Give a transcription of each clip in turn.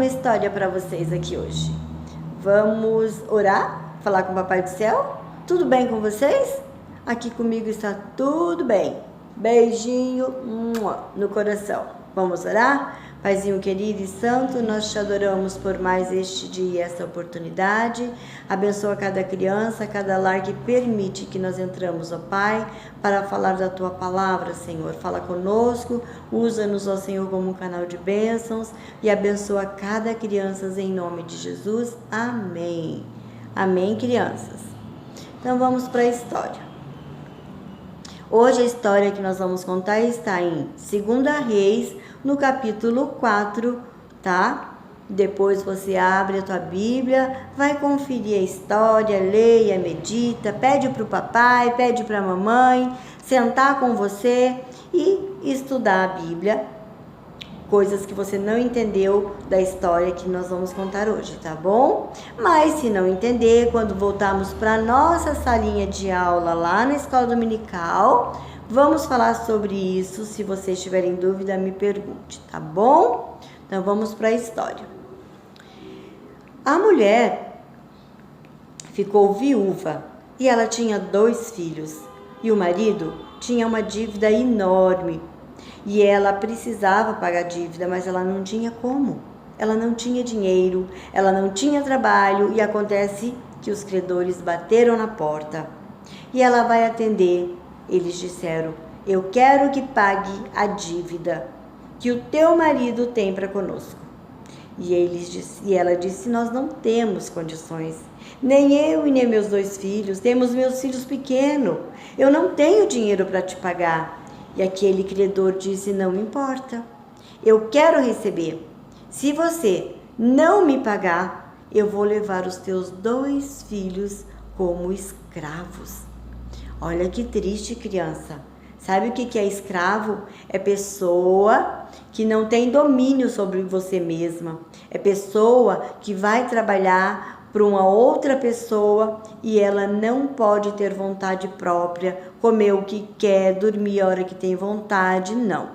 uma história para vocês aqui hoje. Vamos orar? Falar com o Papai do Céu? Tudo bem com vocês? Aqui comigo está tudo bem. Beijinho no coração. Vamos orar? Paizinho querido e santo, nós te adoramos por mais este dia e essa oportunidade. Abençoa cada criança, cada lar que permite que nós entramos, ó Pai, para falar da Tua palavra, Senhor. Fala conosco, usa-nos, ó Senhor, como um canal de bênçãos e abençoa cada criança em nome de Jesus. Amém. Amém, crianças. Então vamos para a história. Hoje a história que nós vamos contar está em 2 Reis, no capítulo 4, tá? Depois você abre a tua Bíblia, vai conferir a história, leia, medita, pede para o papai, pede para a mamãe sentar com você e estudar a Bíblia, coisas que você não entendeu da história que nós vamos contar hoje, tá bom? Mas se não entender, quando voltarmos para nossa salinha de aula lá na escola dominical, vamos falar sobre isso. Se você estiver em dúvida, me pergunte, tá bom? Então vamos para a história. A mulher ficou viúva e ela tinha 2 filhos. E o marido tinha uma dívida enorme. E ela precisava pagar a dívida, mas ela não tinha como. Ela não tinha dinheiro, ela não tinha trabalho e acontece que os credores bateram na porta. E ela vai atender. Eles disseram: eu quero que pague a dívida que o teu marido tem para conosco. E ela disse: nós não temos condições. Nem eu e nem meus 2 filhos. Temos meus filhos pequenos. Eu não tenho dinheiro para te pagar. E aquele credor disse: não me importa. Eu quero receber. Se você não me pagar, eu vou levar os teus 2 filhos como escravos. Olha que triste, criança. Sabe o que é escravo? É pessoa que não tem domínio sobre você mesma. É pessoa que vai trabalhar para uma outra pessoa e ela não pode ter vontade própria, comer o que quer, dormir a hora que tem vontade, não.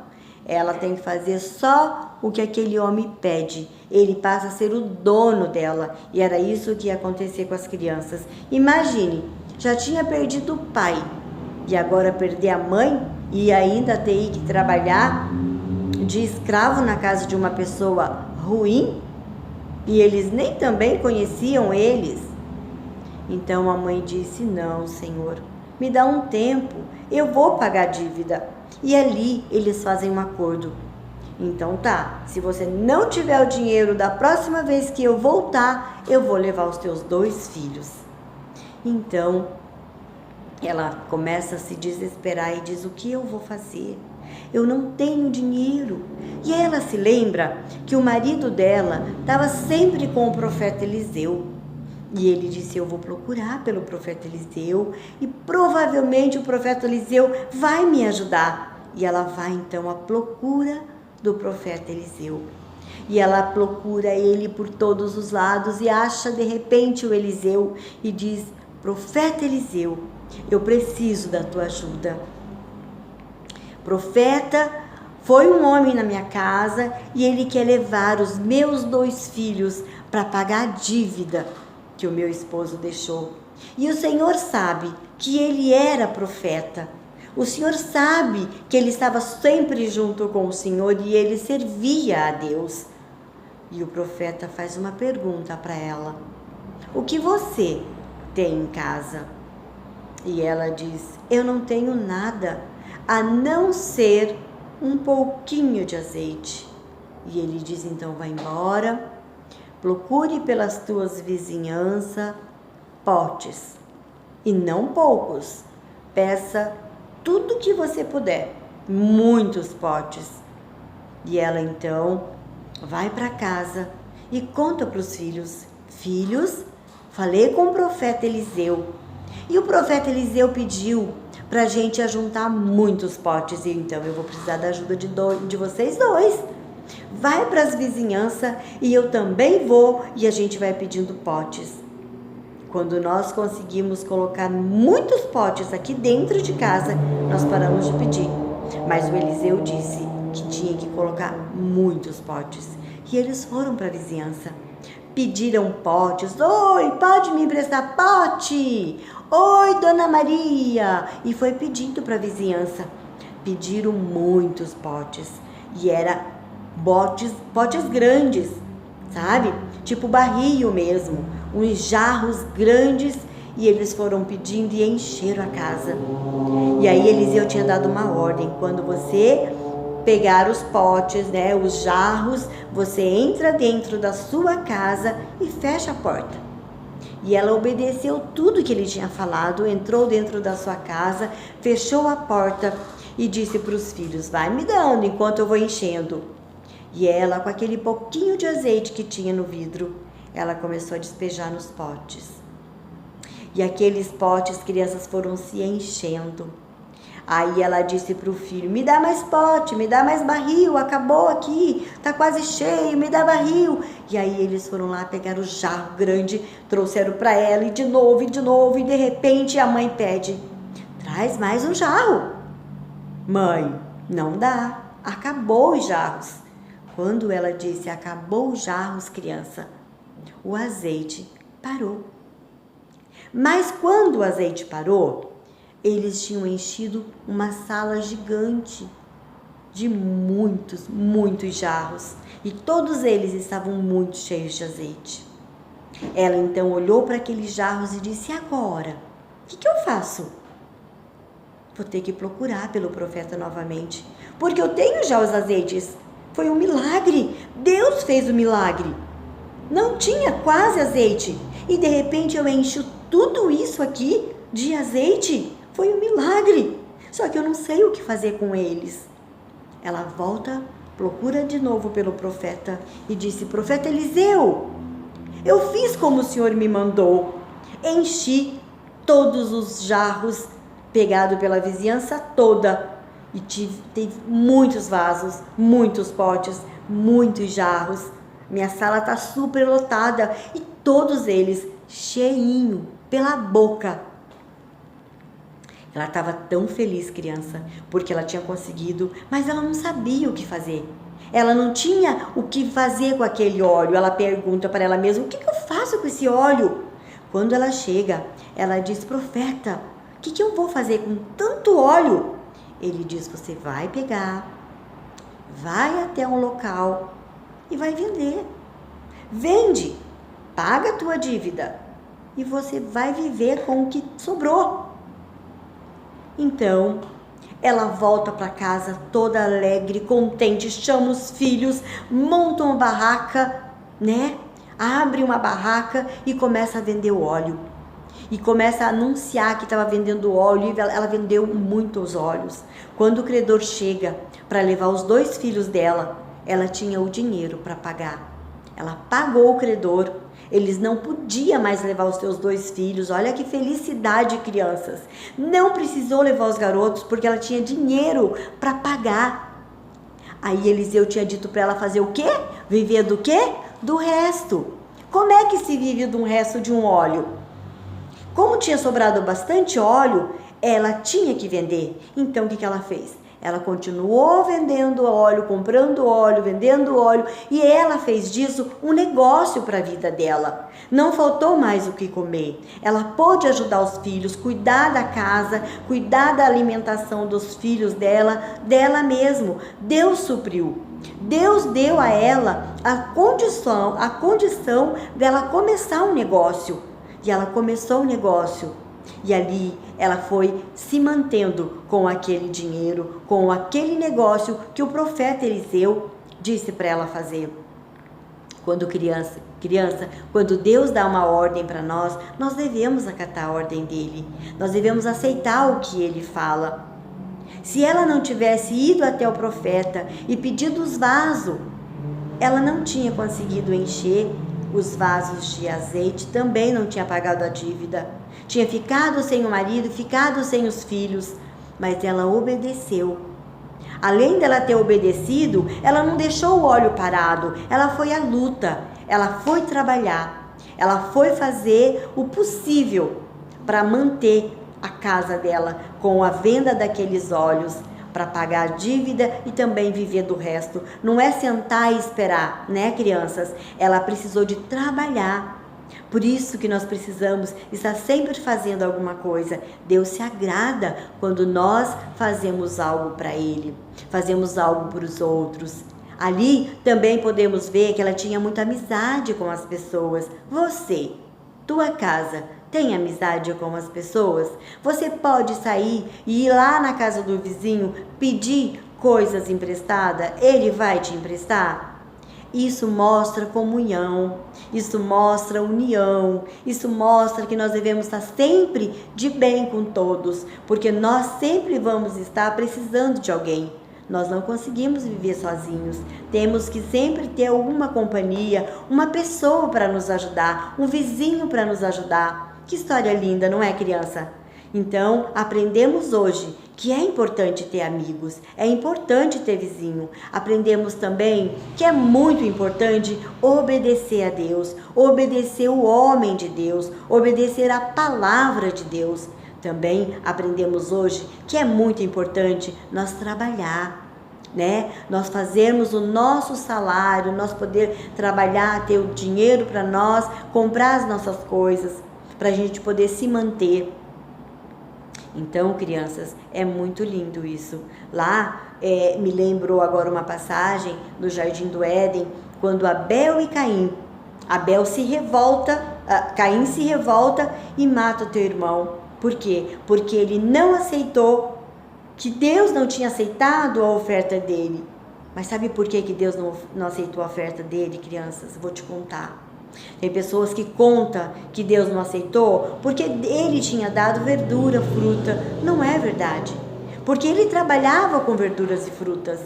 Ela tem que fazer só o que aquele homem pede. Ele passa a ser o dono dela. E era isso que ia acontecer com as crianças. Imagine, já tinha perdido o pai e agora perder a mãe e ainda ter que trabalhar de escravo na casa de uma pessoa ruim, e eles nem também conheciam eles. Então a mãe disse: não, Senhor, me dá um tempo, eu vou pagar a dívida. E ali eles fazem um acordo. Então tá, se você não tiver o dinheiro, da próxima vez que eu voltar, eu vou levar os teus 2 filhos. Então ela começa a se desesperar e diz: o que eu vou fazer? Eu não tenho dinheiro. E ela se lembra que o marido dela estava sempre com o profeta Eliseu. E ele disse: eu vou procurar pelo profeta Eliseu e provavelmente o profeta Eliseu vai me ajudar. E ela vai então à procura do profeta Eliseu. E ela procura ele por todos os lados e acha de repente o Eliseu e diz: profeta Eliseu, eu preciso da tua ajuda. Profeta, foi um homem na minha casa e ele quer levar os meus 2 filhos para pagar a dívida que o meu esposo deixou. E o Senhor sabe que ele era profeta. O Senhor sabe que ele estava sempre junto com o Senhor e ele servia a Deus. E o profeta faz uma pergunta para ela: o que você tem em casa? E ela diz: eu não tenho nada, a não ser um pouquinho de azeite. E ele diz: então vai embora, procure pelas tuas vizinhanças potes, e não poucos, peça tudo que você puder, muitos potes. E ela então vai para casa e conta para os filhos: filhos, falei com o profeta Eliseu, e o profeta Eliseu pediu para a gente ajuntar muitos potes, e então eu vou precisar da ajuda de vocês 2. Vai para as vizinhanças e eu também vou, e a gente vai pedindo potes. Quando nós conseguimos colocar muitos potes aqui dentro de casa, nós paramos de pedir. Mas o Eliseu disse que tinha que colocar muitos potes. E eles foram para a vizinhança. Pediram potes. Oi, pode me emprestar pote? Oi, Dona Maria. E foi pedindo para a vizinhança. Pediram muitos potes. E era potes grandes, sabe? Tipo barril mesmo. Uns jarros grandes. E eles foram pedindo e encheram a casa. E aí Eliseu tinha dado uma ordem. Quando você pegar os potes, né, os jarros, você entra dentro da sua casa e fecha a porta. E ela obedeceu tudo que ele tinha falado, entrou dentro da sua casa, fechou a porta e disse para os filhos: vai me dando enquanto eu vou enchendo. E ela, com aquele pouquinho de azeite que tinha no vidro, ela começou a despejar nos potes. E aqueles potes, crianças, foram se enchendo. Aí ela disse para o filho: me dá mais pote, me dá mais barril, acabou aqui, tá quase cheio, me dá barril. E aí eles foram lá, pegaram o jarro grande, trouxeram para ela e de novo, e de repente a mãe pede: traz mais um jarro. Mãe, não dá, acabou os jarros. Quando ela disse acabou os jarros, criança, o azeite parou. Mas quando o azeite parou, eles tinham enchido uma sala gigante de muitos jarros e todos eles estavam muito cheios de azeite. Ela então olhou para aqueles jarros e disse: e agora? O que eu faço? Vou ter que procurar pelo profeta novamente, porque eu tenho já os azeites. Foi um milagre, Deus fez o milagre. Não tinha quase azeite e de repente eu encho tudo isso aqui de azeite. Foi um milagre, só que eu não sei o que fazer com eles. Ela volta, procura de novo pelo profeta e disse: profeta Eliseu, eu fiz como o senhor me mandou, enchi todos os jarros pegado pela vizinhança toda e teve muitos vasos, muitos potes, muitos jarros. Minha sala está super lotada e todos eles cheinho pela boca. Ela estava tão feliz, criança, porque ela tinha conseguido, mas ela não sabia o que fazer. Ela não tinha o que fazer com aquele óleo. Ela pergunta para ela mesma: o que eu faço com esse óleo? Quando ela chega, ela diz: profeta, o que eu vou fazer com tanto óleo? Ele diz: você vai pegar, vai até um local e vai vender. Vende, paga a tua dívida e você vai viver com o que sobrou. Então, ela volta para casa toda alegre, contente, chama os filhos, monta uma barraca, né? Abre uma barraca e começa a vender o óleo. E começa a anunciar que estava vendendo óleo e ela vendeu muitos óleos. Quando o credor chega para levar os 2 filhos dela, ela tinha o dinheiro para pagar. Ela pagou o credor. Eles não podiam mais levar os seus 2 filhos. Olha que felicidade, crianças. Não precisou levar os garotos porque ela tinha dinheiro para pagar. Aí Eliseu tinha dito para ela fazer o quê? Viver do quê? Do resto. Como é que se vive de um resto de um óleo? Como tinha sobrado bastante óleo, ela tinha que vender. Então o que ela fez? Ela continuou vendendo óleo, comprando óleo, vendendo óleo, e ela fez disso um negócio para a vida dela. Não faltou mais o que comer. Ela pôde ajudar os filhos, cuidar da casa, cuidar da alimentação dos filhos dela mesmo. Deus supriu. Deus deu a ela a condição dela começar um negócio. E ela começou o negócio. E ali ela foi se mantendo com aquele dinheiro, com aquele negócio que o profeta Eliseu disse para ela fazer. Quando criança, quando Deus dá uma ordem para nós, nós devemos acatar a ordem dele. Nós devemos aceitar o que ele fala. Se ela não tivesse ido até o profeta e pedido os vasos, ela não tinha conseguido encher os vasos de azeite, também não tinha pagado a dívida. Tinha ficado sem o marido, ficado sem os filhos, mas ela obedeceu. Além dela ter obedecido, ela não deixou o óleo parado, ela foi à luta, ela foi trabalhar, ela foi fazer o possível para manter a casa dela com a venda daqueles óleos, para pagar a dívida e também viver do resto. Não é sentar e esperar, né, crianças? Ela precisou de trabalhar. Por isso que nós precisamos estar sempre fazendo alguma coisa. Deus se agrada quando nós fazemos algo para Ele, fazemos algo para os outros. Ali também podemos ver que ela tinha muita amizade com as pessoas. Você, tua casa, tem amizade com as pessoas? Você pode sair e ir lá na casa do vizinho pedir coisas emprestadas? Ele vai te emprestar? Isso mostra comunhão, isso mostra união, isso mostra que nós devemos estar sempre de bem com todos, porque nós sempre vamos estar precisando de alguém. Nós não conseguimos viver sozinhos, temos que sempre ter alguma companhia, uma pessoa para nos ajudar, um vizinho para nos ajudar. Que história linda, não é, criança? Então, aprendemos hoje que é importante ter amigos, é importante ter vizinho. Aprendemos também que é muito importante obedecer a Deus, obedecer o homem de Deus, obedecer a palavra de Deus. Também aprendemos hoje que é muito importante nós trabalhar, né? Nós fazermos o nosso salário, nós poder trabalhar, ter o dinheiro para nós, comprar as nossas coisas, para a gente poder se manter. Então, crianças, é muito lindo isso. Lá, me lembrou agora uma passagem no Jardim do Éden, quando Abel e Caim, Abel se revolta, Caim se revolta e mata o teu irmão. Por quê? Porque ele não aceitou, que Deus não tinha aceitado a oferta dele. Mas sabe por que Deus não aceitou a oferta dele, crianças? Vou te contar. Tem pessoas que contam que Deus não aceitou porque ele tinha dado verdura, fruta. Não é verdade. Porque ele trabalhava com verduras e frutas.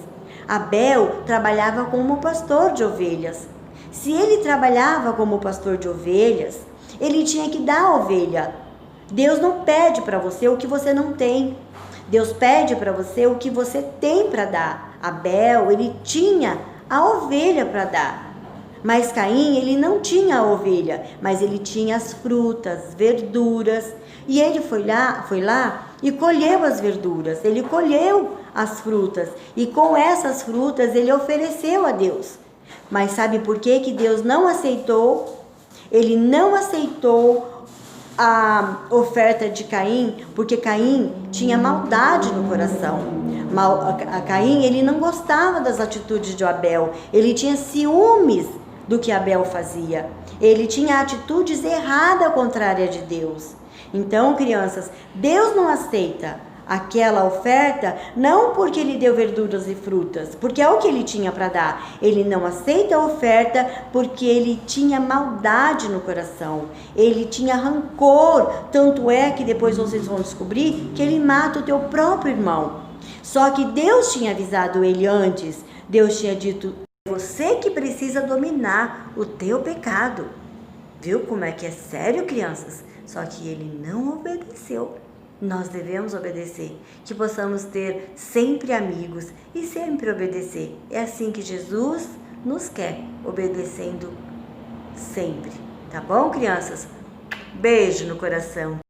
Abel trabalhava como pastor de ovelhas. Se ele trabalhava como pastor de ovelhas, ele tinha que dar a ovelha. Deus não pede para você o que você não tem. Deus pede para você o que você tem para dar. Abel, ele tinha a ovelha para dar. Mas Caim, ele não tinha a ovelha, mas ele tinha as frutas, verduras. E ele foi lá e colheu as verduras, ele colheu as frutas. E com essas frutas ele ofereceu a Deus. Mas sabe por que Deus não aceitou? Ele não aceitou a oferta de Caim, porque Caim tinha maldade no coração. Caim, ele não gostava das atitudes de Abel, ele tinha ciúmes do que Abel fazia. Ele tinha atitudes erradas, contrárias de Deus. Então, crianças, Deus não aceita aquela oferta, não porque ele deu verduras e frutas, porque é o que ele tinha para dar. Ele não aceita a oferta porque ele tinha maldade no coração. Ele tinha rancor, tanto é que depois vocês vão descobrir que ele mata o teu próprio irmão. Só que Deus tinha avisado ele antes. Deus tinha dito: você que precisa dominar o teu pecado. Viu como é que é sério, crianças? Só que ele não obedeceu. Nós devemos obedecer, que possamos ter sempre amigos e sempre obedecer. É assim que Jesus nos quer, obedecendo sempre. Tá bom, crianças? Beijo no coração.